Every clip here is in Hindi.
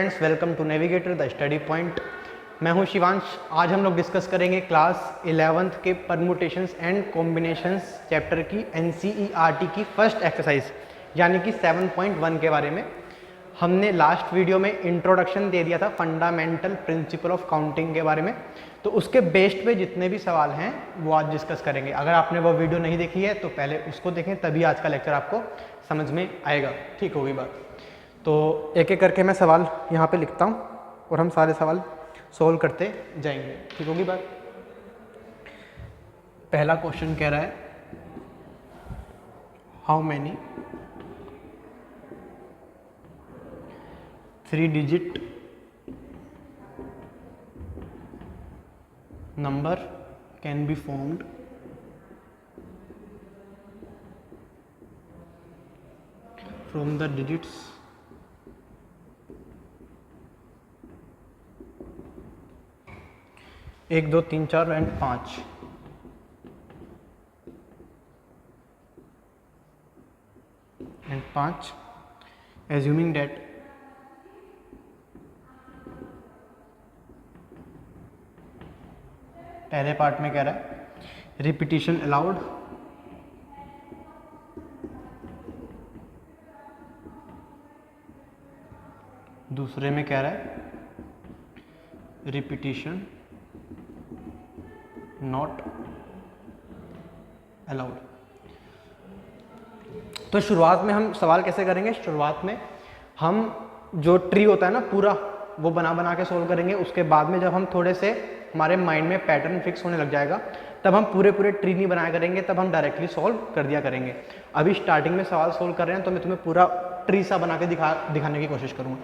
Friends, welcome to navigator the study point. मैं हूं शिवांश। आज हम लोग डिस्कस करेंगे क्लास 11th के परमुटेशंस एंड कॉम्बिनेशंस चैप्टर की NCERT की फर्स्ट एक्सरसाइज यानी कि 7.1 के बारे में। हमने लास्ट वीडियो में इंट्रोडक्शन दे दिया था फंडामेंटल प्रिंसिपल ऑफ काउंटिंग के बारे में, तो उसके बेस्ड पे जितने भी सवाल हैं वो आज डिस्कस करेंगे। अगर आपने वो वीडियो नहीं देखी है तो पहले उसको देखें, तभी आज का लेक्चर आपको समझ में आएगा। ठीक होगी बात। तो एक एक करके मैं सवाल यहाँ पे लिखता हूँ और हम सारे सवाल सोल्व करते जाएंगे। ठीक होगी बात। पहला क्वेश्चन कह रहा है, how many 3-digit number can be formed from the digits 1, 2, 3, 4 and 5 assuming that पहले पार्ट में कह रहा है रिपीटिशन अलाउड, दूसरे में कह रहा है रिपीटिशन नॉट अलाउड। तो शुरुआत में हम सवाल कैसे करेंगे? शुरुआत में हम जो ट्री होता है ना पूरा, वो बना बना के सोल्व करेंगे। उसके बाद में जब हम थोड़े से हमारे माइंड में पैटर्न फिक्स होने लग जाएगा, तब हम पूरे ट्री नहीं बनाया करेंगे, तब हम डायरेक्टली सॉल्व कर दिया करेंगे। अभी स्टार्टिंग में सवाल सोल्व कर रहे हैं तो मैं तुम्हें पूरा ट्री सा बना के दिखाने की कोशिश करूँगा।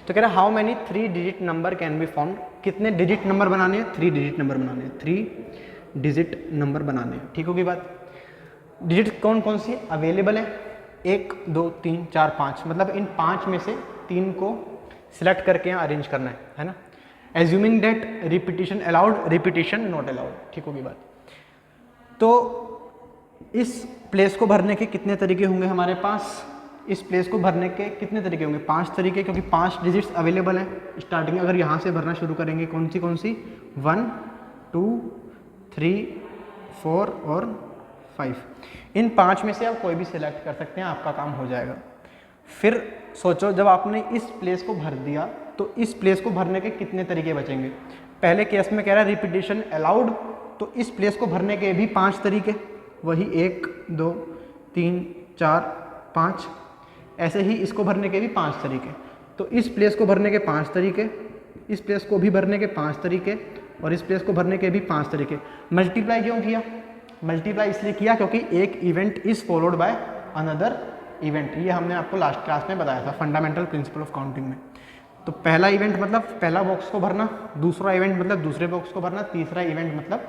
तो कह रहा है how many 3-digit number can be found. कितने डिजिट नंबर बनाने हैं? 3-digit नंबर बनाने हैं। 3-digit नंबर बनाने हैं। ठीक होगी बात। डिजिट कौन कौन सी अवेलेबल है? 1, 2, 3, 4, 5, मतलब इन 5 में से 3 को सिलेक्ट करके यहाँ अरेंज करना है ना। Assuming that repetition allowed, repetition not allowed. ठीक होगी बात। तो इस प्लेस को भरने के कितने तरीके होंगे हमारे पास? इस प्लेस को भरने के कितने तरीके होंगे? 5 तरीके, क्योंकि 5 डिजिट्स अवेलेबल हैं। स्टार्टिंग अगर यहाँ से भरना शुरू करेंगे, कौन सी 1, 2, 3, 4 और 5। इन 5 में से आप कोई भी सिलेक्ट कर सकते हैं, आपका काम हो जाएगा। फिर सोचो, जब आपने इस प्लेस को भर दिया तो इस प्लेस को भरने के कितने तरीके बचेंगे? पहले केस में कह रहा है रिपीटिशन अलाउड, तो इस प्लेस को भरने के भी 5 तरीके, वही 1, 2, 3, 4, 5। ऐसे ही इसको भरने के भी 5 तरीके। तो इस प्लेस को भरने के 5 तरीके, इस प्लेस को भी भरने के 5 तरीके और इस प्लेस को भरने के भी 5 तरीके। मल्टीप्लाई क्यों किया? मल्टीप्लाई इसलिए किया क्योंकि एक event is followed by another event. ये हमने आपको लास्ट क्लास में बताया था फंडामेंटल प्रिंसिपल ऑफ काउंटिंग में। तो पहला इवेंट मतलब पहला बॉक्स को भरना, दूसरा इवेंट मतलब दूसरे बॉक्स को भरना, तीसरा इवेंट मतलब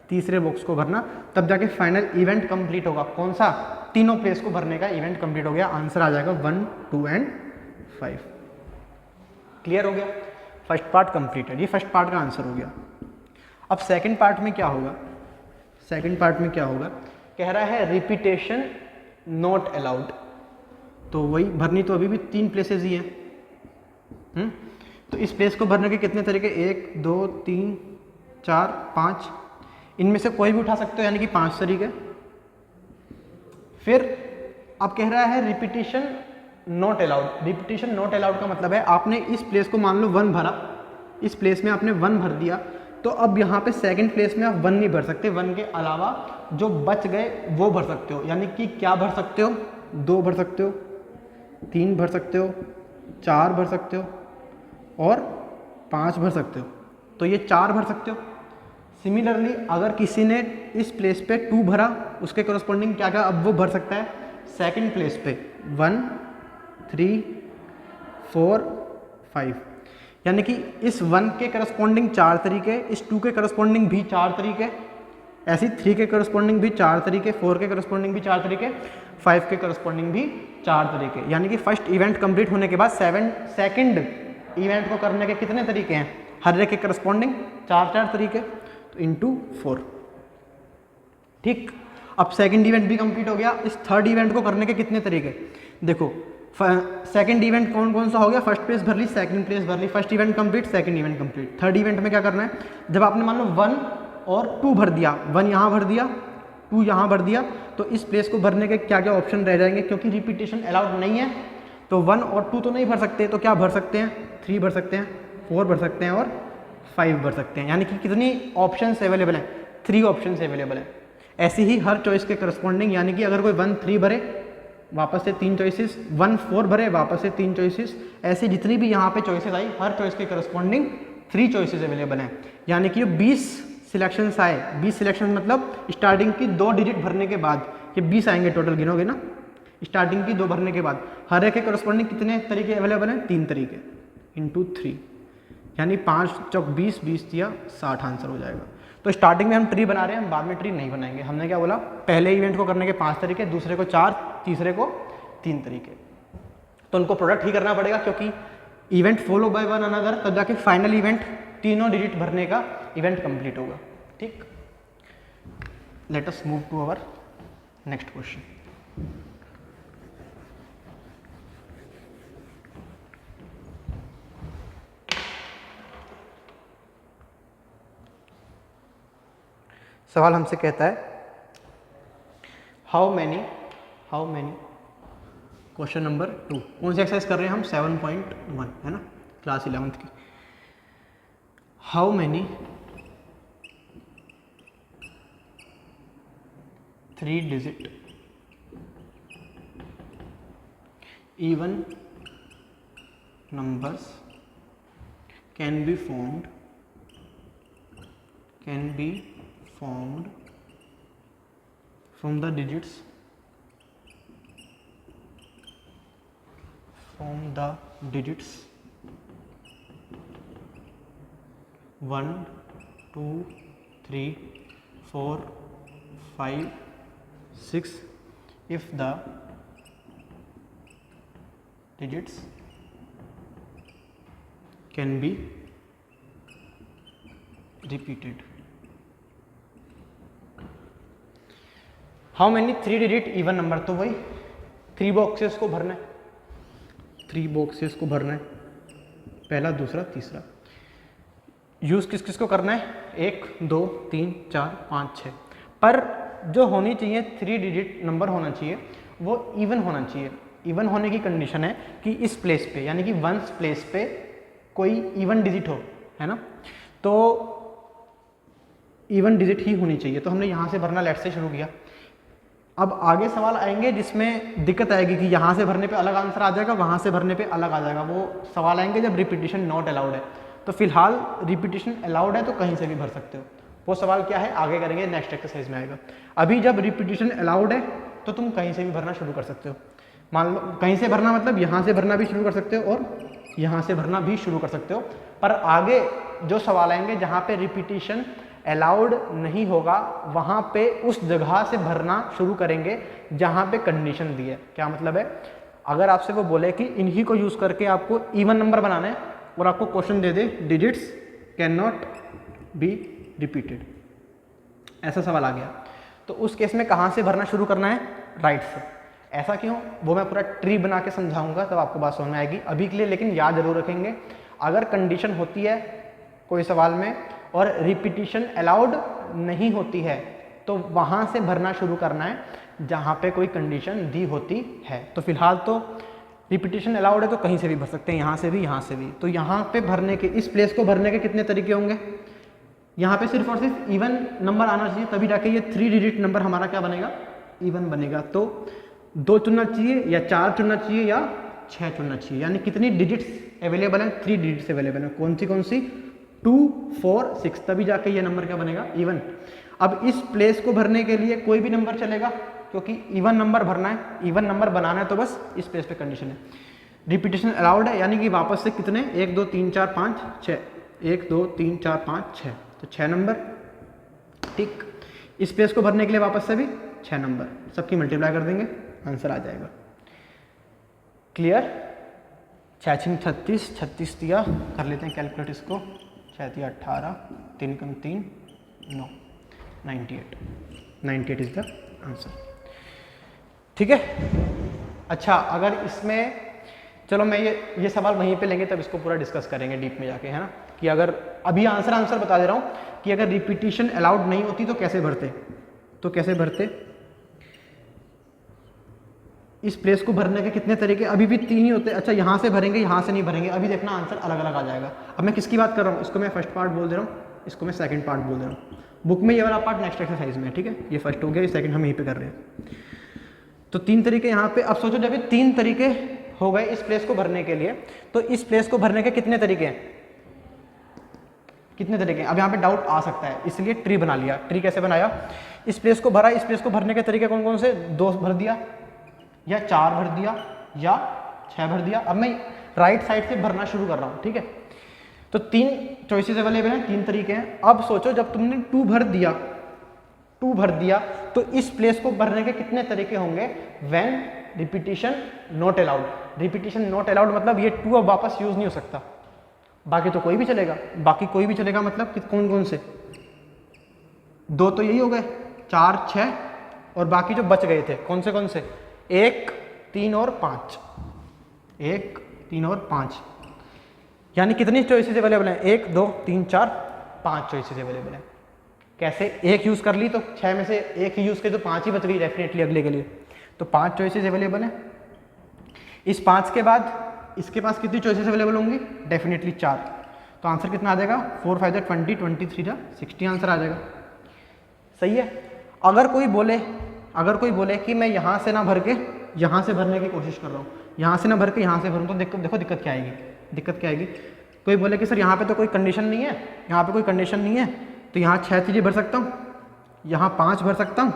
तीसरे बॉक्स को भरना, तब जाके फाइनल इवेंट कंप्लीट होगा। कौन सा? तीनों प्लेस को भरने का इवेंट कंप्लीट हो गया। आंसर आ जाएगा 1, 2 एंड 5। क्लियर हो गया? फर्स्ट पार्ट कंप्लीट है। ये फर्स्ट पार्ट का आंसर हो गया। अब सेकेंड पार्ट में क्या होगा? सेकेंड पार्ट में क्या होगा? कह रहा है रिपीटेशन नॉट अलाउड। तो वही भरनी तो अभी भी 3 प्लेसेस ही हैं। तो इस प्लेस को भरने के कितने तरीके? 1, 2, 3, 4, 5। इनमें से कोई भी उठा सकते हो, यानी कि 5 तरीके। फिर अब कह रहा है repetition not allowed. Repetition not allowed का मतलब है आपने इस प्लेस को मान लो 1 भरा, इस प्लेस में आपने 1 भर दिया, तो अब यहाँ पे सेकंड प्लेस में आप 1 नहीं भर सकते। 1 के अलावा जो बच गए वो भर सकते हो। यानी कि क्या भर सकते हो? 2 भर सकते हो, 3 भर सकते हो, 4 भर सकते हो और 5 भर सकते हो। तो ये 4 भर सकते हो। सिमिलरली अगर किसी ने इस प्लेस पे 2 भरा, उसके करस्पॉन्डिंग क्या क्या अब वो भर सकता है सेकंड प्लेस पे 1, 3, 4, 5। यानी कि इस 1 के करस्पॉन्डिंग 4 तरीके, इस 2 के करस्पॉन्डिंग भी 4 तरीके, ऐसी 3 के करस्पॉन्डिंग भी 4 तरीके, 4 के करस्पॉन्डिंग भी 4 तरीके, 5 के करस्पॉन्डिंग भी 4 तरीके। यानी कि फर्स्ट इवेंट कंप्लीट होने के बाद सेकंड इवेंट को करने के कितने तरीके हैं? हर एक के करस्पॉन्डिंग 4 तरीके, तो इंटू 4। ठीक। अब सेकंड इवेंट भी कंप्लीट हो गया। इस थर्ड इवेंट को करने के कितने तरीके? देखो सेकंड इवेंट कौन कौन सा हो गया, फर्स्ट प्लेस भर ली, सेकंड प्लेस भर ली, first event complete, second event complete. Third event में क्या करना है, जब आपने मान लो 1 और 2 भर दिया, 1 यहाँ भर दिया, 2 यहाँ भर दिया, तो इस प्लेस को भरने के क्या क्या ऑप्शन रह जाएंगे, क्योंकि रिपीटेशन अलाउड नहीं है तो 1 और 2 तो नहीं भर सकते, तो क्या भर सकते हैं, 3 भर सकते हैं, 4 भर सकते हैं और 5 भर सकते हैं। यानी कि कितनी ऑप्शंस अवेलेबल हैं, 3 ऑप्शंस अवेलेबल हैं। ऐसे ही हर चॉइस के करस्पॉन्डिंग, यानी कि अगर कोई 1 3 भरे वापस से 3 चॉइसेस, 1 4 भरे वापस से 3 चॉइसेस, ऐसे जितनी भी यहाँ पे चॉइसेस आई हर चॉइस के करस्पॉन्डिंग 3 चॉइसेस अवेलेबल हैं। यानी कि 20 सिलेक्शंस आए, 20 सिलेक्शन मतलब स्टार्टिंग की 2 डिजिट भरने के बाद ये 20 आएंगे टोटल, गिनोगे ना, स्टार्टिंग की 2 भरने के बाद हर एक के करस्पॉन्डिंग कितने तरीके अवेलेबल हैं, 3 तरीके इंटू 3, यानी 5 चौक 20, 20 दिया 60 आंसर हो जाएगा। तो स्टार्टिंग में हम ट्री बना रहे हैं, हम बाद में ट्री नहीं बनाएंगे। हमने क्या बोला, पहले इवेंट को करने के 5 तरीके, दूसरे को 4, तीसरे को 3 तरीके। तो उनको प्रोडक्ट ही करना पड़ेगा, क्योंकि event follow by one another, तब जाके फाइनल इवेंट तीनों डिजिट भरने का इवेंट कंप्लीट होगा। ठीक, let us move to our next question. सवाल हमसे कहता है हाउ मैनी क्वेश्चन नंबर 2, कौन सी एक्सरसाइज कर रहे हैं हम, 7.1 है ना, क्लास 11th की। How many 3 digit even numbers can be formed from the digits 1 2 3 4 5 6 if the digits can be repeated। How many 3 digit even number, तो वही 3 बॉक्सेस को भरना है, 3 बॉक्सेस को भरना है, पहला दूसरा तीसरा। यूज किस किस को करना है, 1 2 3 4 5 6, पर जो होनी चाहिए 3 डिजिट नंबर होना चाहिए वो इवन होना चाहिए। इवन होने की कंडीशन है कि इस प्लेस पे, यानी कि 1 प्लेस पे कोई इवन डिजिट हो, है ना, तो इवन डिजिट ही होनी चाहिए। तो हमने यहाँ से भरना लेट से शुरू किया। अब आगे सवाल आएंगे जिसमें दिक्कत आएगी कि यहाँ से भरने पे अलग आंसर आ जाएगा, वहाँ से भरने पे अलग आ जाएगा। वो सवाल आएंगे जब रिपीटिशन नॉट अलाउड है। तो फिलहाल रिपीटिशन अलाउड है तो कहीं से भी भर सकते हो। वो सवाल क्या है आगे करेंगे, नेक्स्ट एक्सरसाइज में आएगा। अभी जब रिपीटिशन अलाउड है तो तुम कहीं से भी भरना शुरू कर सकते हो। मान लो कहीं से भरना मतलब यहाँ से भरना भी शुरू कर सकते हो और यहाँ से भरना भी शुरू कर सकते हो। पर आगे जो सवाल आएंगे जहाँ पे रिपीटिशन अलाउड नहीं होगा, वहाँ पे उस जगह से भरना शुरू करेंगे जहाँ पे कंडीशन दी है। क्या मतलब है, अगर आपसे वो बोले कि इन्हीं को यूज़ करके आपको इवन नंबर बनाना है और आपको question they they digits can not be repeated, ऐसा सवाल आ गया, तो उस केस में कहाँ से भरना शुरू करना है, राइट से। ऐसा क्यों, वो मैं पूरा ट्री बना के समझाऊंगा तब आपको बात समझ में आएगी। अभी के लिए लेकिन याद जरूर रखेंगे, अगर कंडीशन होती है कोई सवाल में और रिपीटिशन अलाउड नहीं होती है तो वहाँ से भरना शुरू करना है जहाँ पे कोई कंडीशन दी होती है। तो फिलहाल तो रिपीटिशन अलाउड है तो कहीं से भी भर सकते हैं, यहाँ से भी, यहाँ से भी। तो यहाँ पे भरने के, इस प्लेस को भरने के कितने तरीके होंगे, यहाँ पे सिर्फ और सिर्फ इवन नंबर आना चाहिए, तभी जाके ये 3 डिजिट नंबर हमारा क्या बनेगा, इवन बनेगा। तो 2 चुनना चाहिए या 4 चुनना चाहिए या 6 चुनना चाहिए। यानी कितनी डिजिट्स अवेलेबल हैं, 3 डिजिट्स अवेलेबल हैं। कौन सी 2 4 6, तभी जाके ये नंबर क्या बनेगा, इवन। अब इस प्लेस को भरने के लिए कोई भी नंबर चलेगा क्योंकि इवन नंबर भरना है, इवन नंबर बनाना है, तो बस इस प्लेस पे कंडीशन है। रिपीटिशन अलाउड है, यानी कि वापस से कितने, 1 2 3 4 5 6, 1 2 3 4 5 6, तो 6 नंबर। ठीक, इस प्लेस को भरने के लिए वापस से भी 6 नंबर, सबकी मल्टीप्लाई कर देंगे, आंसर आ जाएगा। क्लियर, 6 36, 36 दिया, कर लेते हैं कैलकुलेट इसको, 6 दिया 18, 3 कम 3 9, 98 इज द आंसर। ठीक है। अच्छा, अगर इसमें चलो मैं ये सवाल वहीं पे लेंगे, तब इसको पूरा डिस्कस करेंगे डीप में जाके, है ना, कि अगर अभी आंसर बता दे रहा हूँ कि अगर रिपीटिशन अलाउड नहीं होती तो कैसे भरते, इस प्लेस को भरने के कितने तरीके, अभी भी 3 ही होते हैं। अच्छा, यहाँ से भरेंगे, यहाँ से नहीं भरेंगे, अभी देखना आंसर अलग अलग आ जाएगा। अब मैं किसकी बात कर रहा हूँ, इसको मैं फर्स्ट पार्ट बोल दे रहा हूँ, इसको मैं सेकंड पार्ट बोल दे रहा हूँ। बुक में ये वाला पार्ट नेक्स्ट एक्सरसाइज में है, ठीक है, ये फर्स्ट हो गया, ये सेकंड हम यहीं पे कर रहे हैं। तो 3 तरीके यहाँ पे। अब सोचो जब ये 3 तरीके हो गए इस प्लेस को भरने के लिए, तो इस प्लेस को भरने के कितने तरीके हैं, अब यहाँ पे डाउट आ सकता है, इसलिए ट्री बना लिया। ट्री कैसे बनाया, इस प्लेस को भरा, इस प्लेस को भरने के तरीके कौन कौन से, 2 भर दिया या 4 भर दिया या 6 भर दिया। अब मैं राइट साइड से भरना शुरू कर रहा हूँ, ठीक है। तो 3 चॉइसेस अवेलेबल हैं, 3 तरीके हैं। अब सोचो जब तुमने 2 भर दिया तो इस प्लेस को भरने के कितने तरीके होंगे, when repetition not allowed. Repetition not allowed मतलब ये 2 अब वापस यूज नहीं हो सकता, बाकी तो कोई भी चलेगा, मतलब कि कौन कौन से, 2 तो यही हो गए, 4 6, और बाकी जो बच गए थे कौन से 1 3 और 5, 1 3 और 5, यानी कितनी चॉइसेस अवेलेबल हैं, 1 2 3 4 5 चॉइसेस अवेलेबल हैं। कैसे, 1 यूज कर ली तो 6 में से 1 ही यूज की तो 5 ही बच गई डेफिनेटली अगले के लिए, तो 5 चॉइसेस अवेलेबल हैं। इस 5 के बाद इसके पास कितनी चॉइसेस अवेलेबल होंगी, डेफिनेटली 4। तो आंसर कितना आ जाएगा, 4 5 20 23 60 आंसर आ जाएगा। सही है। अगर कोई बोले कि मैं यहाँ से ना भर के यहाँ से भरने की कोशिश कर रहा हूँ, यहाँ से ना भर के यहाँ से भरूँ, तो देखो दिक्कत क्या आएगी। कोई बोले कि सर यहाँ पे तो कोई कंडीशन नहीं है, तो यहाँ 6 चीज़ें भर सकता हूँ, यहाँ 5 भर सकता हूँ,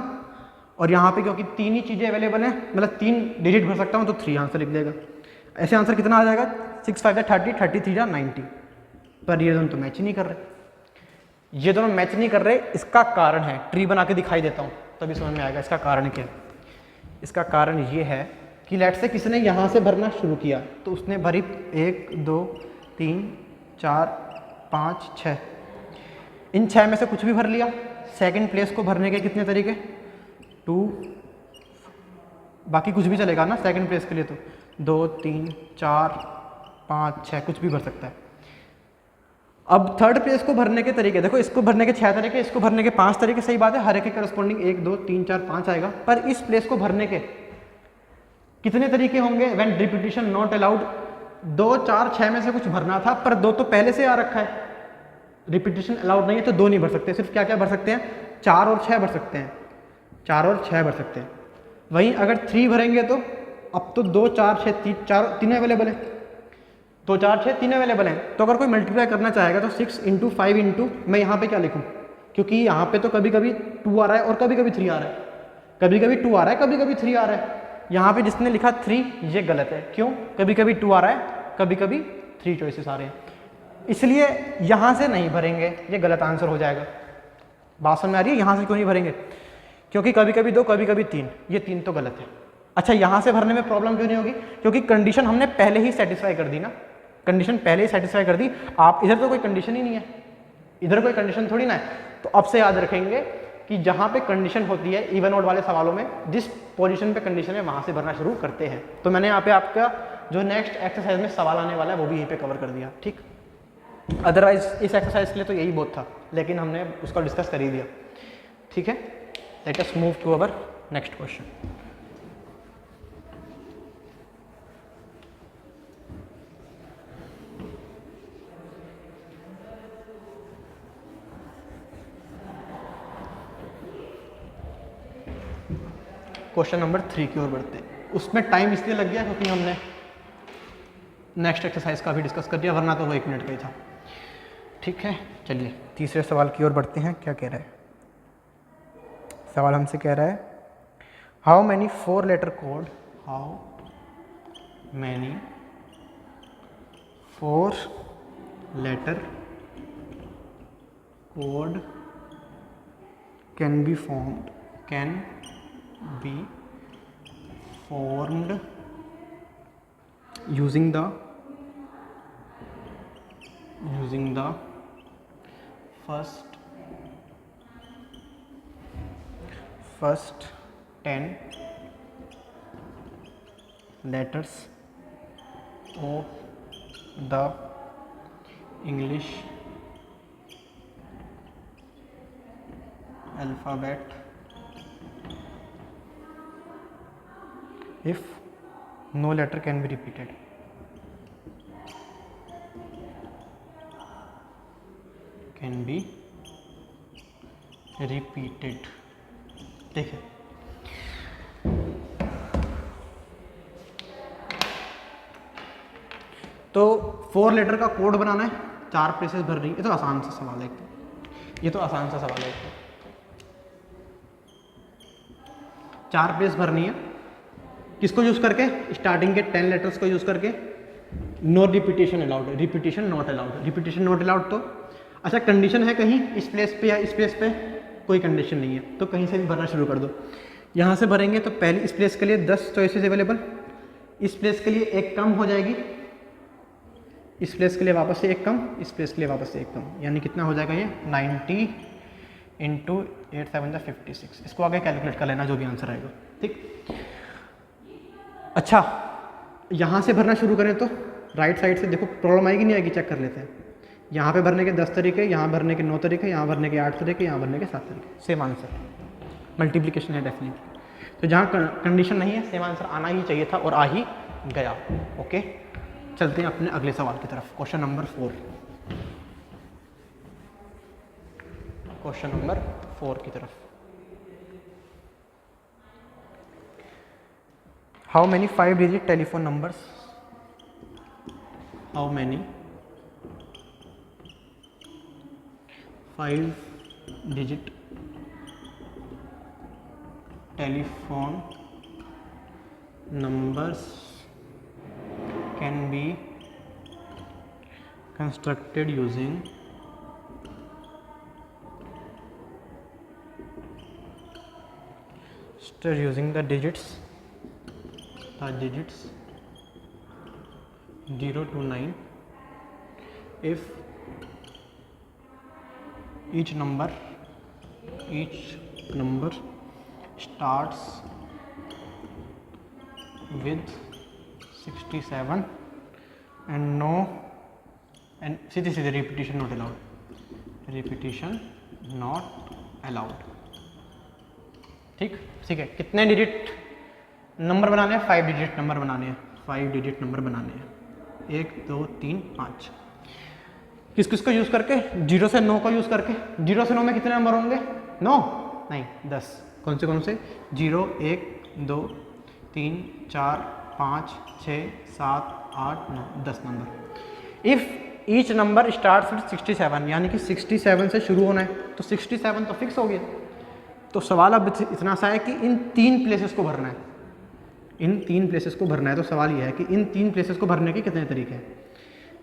और यहाँ पे क्योंकि 3 ही चीज़ें अवेलेबल हैं, मतलब 3 डिजिट भर सकता हूँ, तो 3 आंसर लिख देगा। ऐसे आंसर कितना आ जाएगा, 6 5 30 33 90। पर ये दोनों तो मैच ही नहीं कर रहे, इसका कारण है, ट्री बना के दिखाई देता हूँ तभी समझ में आएगा इसका कारण क्या है। इसका कारण ये है कि लेट से किसी ने यहाँ से भरना शुरू किया, तो उसने भरी 1 2 3 4 5 6, इन 6 में से कुछ भी भर लिया। सेकंड प्लेस को भरने के कितने तरीके, 2, बाकी कुछ भी चलेगा ना सेकंड प्लेस के लिए, तो 2 3 4 5 6 कुछ भी भर सकता है। अब थर्ड प्लेस को भरने के तरीके देखो, इसको भरने के 6 तरीके, इसको भरने के 5 तरीके, सही बात है, हर एक के करस्पॉन्डिंग 1 2 3 4 5 आएगा। पर इस प्लेस को भरने के कितने तरीके होंगे, व्हेन रिपीटिशन नॉट अलाउड। 2 4 6 में से कुछ भरना था, पर 2 तो पहले से आ रखा है, रिपीटिशन अलाउड नहीं है, तो 2 नहीं भर सकते। सिर्फ क्या क्या भर सकते हैं, 4 और 6 भर सकते हैं, 4 और 6 भर सकते हैं। वहीं अगर 3 भरेंगे तो अब तो 2 4 6 3 अवेलेबल है, 2 4 6 3 अवेलेबल हैं। तो अगर कोई मल्टीप्लाई करना चाहेगा तो 6 × 5 × मैं यहाँ पे क्या लिखूँ, क्योंकि यहाँ पे तो कभी कभी 2 आ रहा है और कभी कभी 3 आ रहा है, कभी कभी 2 आ रहा है, कभी कभी 3 आ रहा है। यहाँ पे जिसने लिखा 3 ये गलत है, क्यों, कभी कभी 2 आ रहा है, कभी कभी 3 चॉइसेस आ रहे हैं, इसलिए यहाँ से नहीं भरेंगे, ये गलत आंसर हो जाएगा। बात समझ में आ रही है, यहाँ से क्यों नहीं भरेंगे, क्योंकि कभी कभी 2 कभी कभी 3, ये 3 तो गलत है। अच्छा, यहाँ से भरने में प्रॉब्लम क्यों नहीं होगी, क्योंकि कंडीशन हमने पहले ही सेटिस्फाई कर दी ना, कंडीशन पहले ही सेटिस्फाई कर दी। आप इधर तो कोई कंडीशन ही नहीं है, इधर कोई कंडीशन थोड़ी ना है। तो अब से याद रखेंगे कि जहाँ पे कंडीशन होती है इवन ऑड वाले सवालों में, जिस पोजीशन पे कंडीशन है वहाँ से भरना शुरू करते हैं। तो मैंने यहाँ पे आपका जो नेक्स्ट एक्सरसाइज में सवाल आने वाला है वो भी यहीं पे कवर कर दिया, ठीक। अदरवाइज इस एक्सरसाइज के लिए तो यही बहुत था, लेकिन हमने उसका डिस्कस कर ही दिया, ठीक है। Let us move to our next question. Question number 3 की ओर बढ़ते हैं। उसमें टाइम इसलिए लग गया क्योंकि हमने नेक्स्ट एक्सरसाइज का भी डिस्कस कर दिया, वरना तो वो 1 मिनट का ही था, ठीक है। चलिए तीसरे सवाल की ओर बढ़ते हैं। क्या कह रहा है सवाल, हमसे कह रहा है how many 4 letter code, how many 4 letter code can be formed using the first 10 letters of the English alphabet if no letter can be repeated. Can be repeated. ठीक है, तो 4 लेटर का कोड बनाना है, 4 प्लेसेस भर रही है। ये तो आसान सा सवाल है, ये तो आसान सा सवाल है। 4 प्लेस भरनी है, किसको यूज करके? स्टार्टिंग के 10 लेटर्स को यूज करके। No repetition allowed, repetition not allowed. Repetition not allowed तो अच्छा कंडीशन है कहीं इस प्लेस पे या इस प्लेस पे? कोई कंडीशन नहीं है, तो कहीं से भी भरना शुरू कर दो। यहाँ से भरेंगे तो पहले इस प्लेस के लिए 10 चॉइसेस अवेलेबल, इस प्लेस के लिए एक कम हो जाएगी, इस प्लेस के लिए वापस से एक कम, इस प्लेस के लिए वापस से एक कम, यानी कितना हो जाएगा ये 90 इंटू 8 7 56। इसको आगे कैलकुलेट कर लेना जो भी आंसर आएगा, ठीक। अच्छा, यहाँ से भरना शुरू करें तो राइट साइड से देखो प्रॉब्लम आएगी नहीं आएगी, चेक कर लेते हैं। यहाँ पे भरने के 10 तरीके, यहाँ भरने के 9 तरीके, यहाँ भरने के 8 तरीके, यहाँ भरने के 7 तरीके, सेम आंसर। मल्टीप्लिकेशन है डेफिनेटली, तो जहाँ कंडीशन नहीं है सेम आंसर आना ही चाहिए था और आ ही गया। ओके, चलते हैं अपने अगले सवाल की तरफ। क्वेश्चन नंबर 4, क्वेश्चन नंबर 4 की तरफ। How many 5 digit telephone numbers, how many 5 digit telephone numbers can be constructed using the digits 0 to 9 if each number starts with 67 and no and सीधे repetition not allowed, repetition not allowed. ठीक है, कितने डिजिट नंबर बनाने हैं? 5 डिजिट नंबर बनाने हैं, 5 डिजिट नंबर बनाने हैं, 1 2 3 5। किस किस को यूज करके? 0 से 9 को यूज करके। 0 से 9 में कितने नंबर होंगे? 9 नहीं 10। कौन से? 0 1 2 3 4 5 6 7 8 9 10 number. If each number start with 67, यानी कि 67 से शुरू होना है, तो 67 तो फिक्स हो गया। तो सवाल अब इतना सा है कि इन 3 प्लेसेस को भरना है, इन 3 प्लेसेस को भरना है। तो सवाल यह है कि इन 3 प्लेसेस को भरने के कितने तरीके हैं?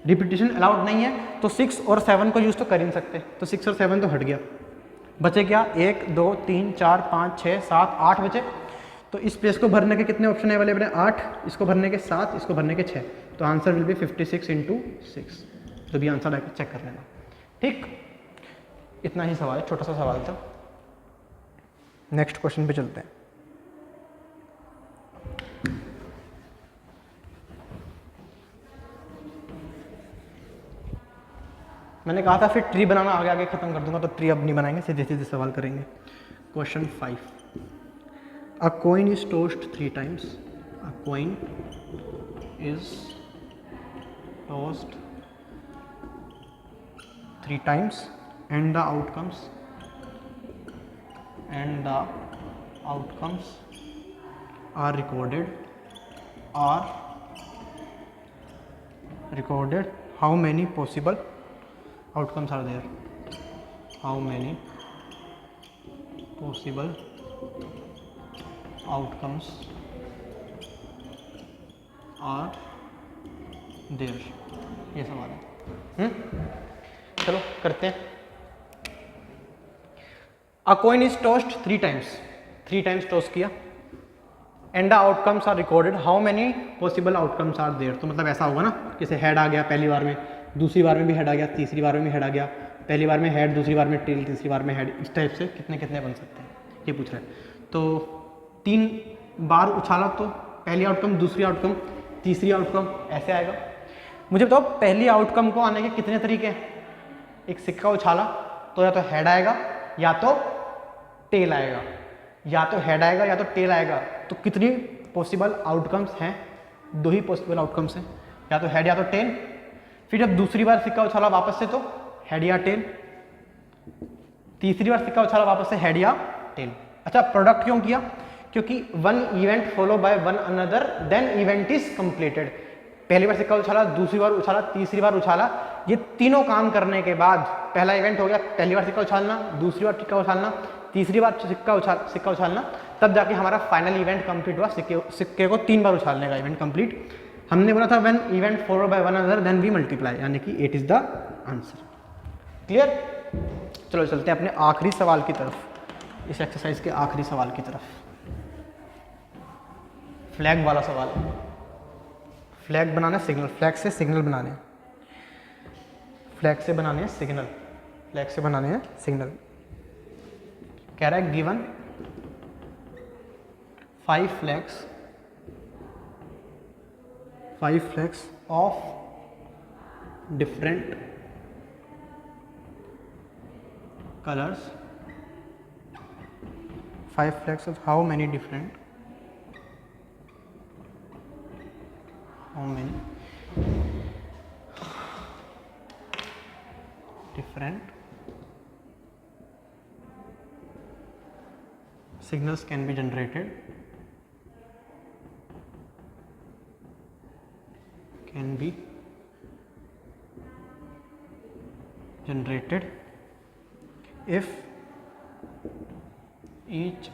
रिपीटेशन अलाउड नहीं है तो 6 और 7 को यूज़ तो कर ही नहीं सकते, तो 6 और 7 तो हट गया, बचे क्या? 1 2 3 4 5 6 7 8 बचे। तो इस प्लेस को भरने के कितने ऑप्शन अवेलेबल है? 8, इसको भरने के 7, इसको भरने के 6। तो आंसर विल बी 56 इंटू 6। जो भी आंसर आएगा चेक कर लेना, ठीक। इतना ही सवाल है, छोटा सा सवाल था। नेक्स्ट क्वेश्चन पे चलते हैं। मैंने कहा था फिर ट्री बनाना आगे आगे खत्म कर दूंगा, तो ट्री अब नहीं बनाएंगे, सीधे सीधे सवाल करेंगे। Question 5, a coin is tossed 3 times, a coin is tossed 3 times and the outcomes are recorded. How many possible outcomes are there? How many possible outcomes are there? ये सवाल है। चलो करते हैं। A coin is tossed 3 times, 3 times toss किया, and the outcomes are recorded. How many possible outcomes are there? तो मतलब ऐसा होगा ना, जैसे हेड आ गया पहली बार में, दूसरी बार में भी हेड आ गया, तीसरी बार में भी हेड आ गया, पहली बार में हेड, दूसरी बार में टेल, तीसरी बार में हेड, इस टाइप से कितने कितने बन सकते हैं ये पूछ रहा है। तो 3 बार उछाला तो पहली आउटकम, दूसरी आउटकम, तीसरी आउटकम ऐसे आएगा। मुझे बताओ पहली आउटकम को आने के कितने तरीके हैं? एक सिक्का उछाला तो या तो हेड आएगा या तो टेल आएगा, या तो हेड आएगा या तो टेल आएगा। तो कितनी पॉसिबल आउटकम्स हैं? 2 ही पॉसिबल आउटकम्स हैं, या तो हेड या तो टेल। फिर जब दूसरी बार सिक्का उछाला वापस से तो हेड या टेल, तीसरी बार सिक्का उछाला वापस से हेड या टेल। अच्छा, प्रोडक्ट क्यों किया? क्योंकि one event follow by one another then event is completed. पहली बार सिक्का उछाला, दूसरी बार उछाला, तीसरी बार उछाला, ये तीनों काम करने के बाद पहला इवेंट हो गया। पहली बार सिक्का उछालना, दूसरी बार सिक्का उछालना, तीसरी बार सिक्का उछालना, तब जाके हमारा फाइनल इवेंट कंप्लीट हुआ। सिक्के को 3 बार उछालने का इवेंट कंप्लीट। हमने बोला था when event follow by one another then we multiply, यानी कि 8 इज द आंसर। क्लियर? चलो चलते हैं अपने आखिरी सवाल की तरफ, इस एक्सरसाइज के आखिरी सवाल की तरफ। फ्लैग वाला सवाल। फ्लैग बनाना सिग्नल, फ्लैग से सिग्नल बनाने, फ्लैग से बनाने हैं सिग्नल, फ्लैग से बनाने हैं सिग्नल। कह रहा है given 5 flags of different colors, 5 flags of how many different signals can be generated if each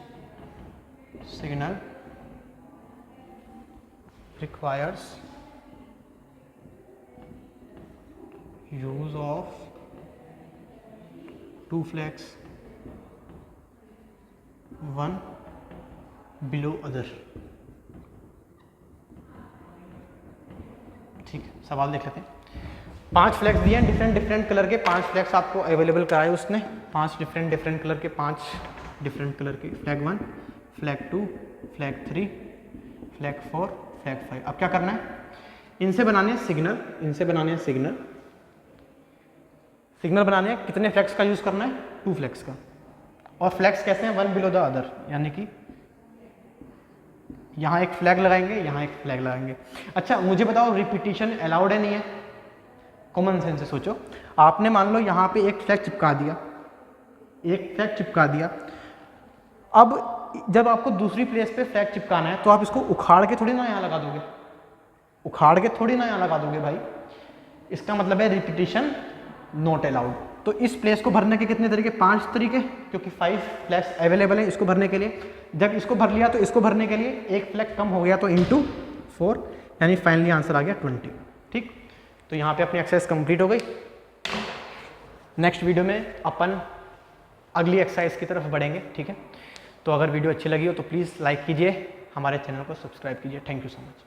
signal requires use of 2 flags, one below other। ठीक है, सवाल देख लेते हैं। 5 फ्लैग्स दिए हैं, डिफरेंट कलर के 5 फ्लैग्स आपको अवेलेबल कराए उसने। 5 डिफरेंट कलर के 5 डिफरेंट कलर के flag 1, flag 2, flag 3, flag 4, flag 5। अब क्या करना है? इनसे बनाने हैं सिग्नल, सिग्नल बनाने हैं। कितने फ्लैग्स का यूज करना है? 2 फ्लैग्स का। और फ्लैग्स कैसे हैं? वन बिलो द अदर, यानी कि यहाँ एक फ्लैग लगाएंगे, यहाँ एक फ्लैग लगाएंगे। अच्छा, मुझे बताओ रिपीटिशन अलाउड है नहीं है? कॉमन सेंस से सोचो। आपने मान लो यहाँ पे एक फ्लैग चिपका दिया, अब जब आपको दूसरी प्लेस पे फ्लैग चिपकाना है तो आप इसको उखाड़ के थोड़ी ना यहाँ लगा दोगे, भाई। इसका मतलब है रिपीटिशन नॉट अलाउड। तो इस प्लेस को भरने के कितने तरीके? 5 तरीके, क्योंकि 5 फ्लैग्स अवेलेबल है इसको भरने के लिए। जब इसको भर लिया तो इसको भरने के लिए एक फ्लैग कम हो गया तो इंटू 4, यानी फाइनली आंसर आ गया 20। ठीक, तो यहाँ पे अपनी एक्सरसाइज कंप्लीट हो गई। नेक्स्ट वीडियो में अपन अगली एक्सरसाइज की तरफ बढ़ेंगे। ठीक है, तो अगर वीडियो अच्छी लगी हो तो प्लीज़ लाइक कीजिए, हमारे चैनल को सब्सक्राइब कीजिए। Thank you so much.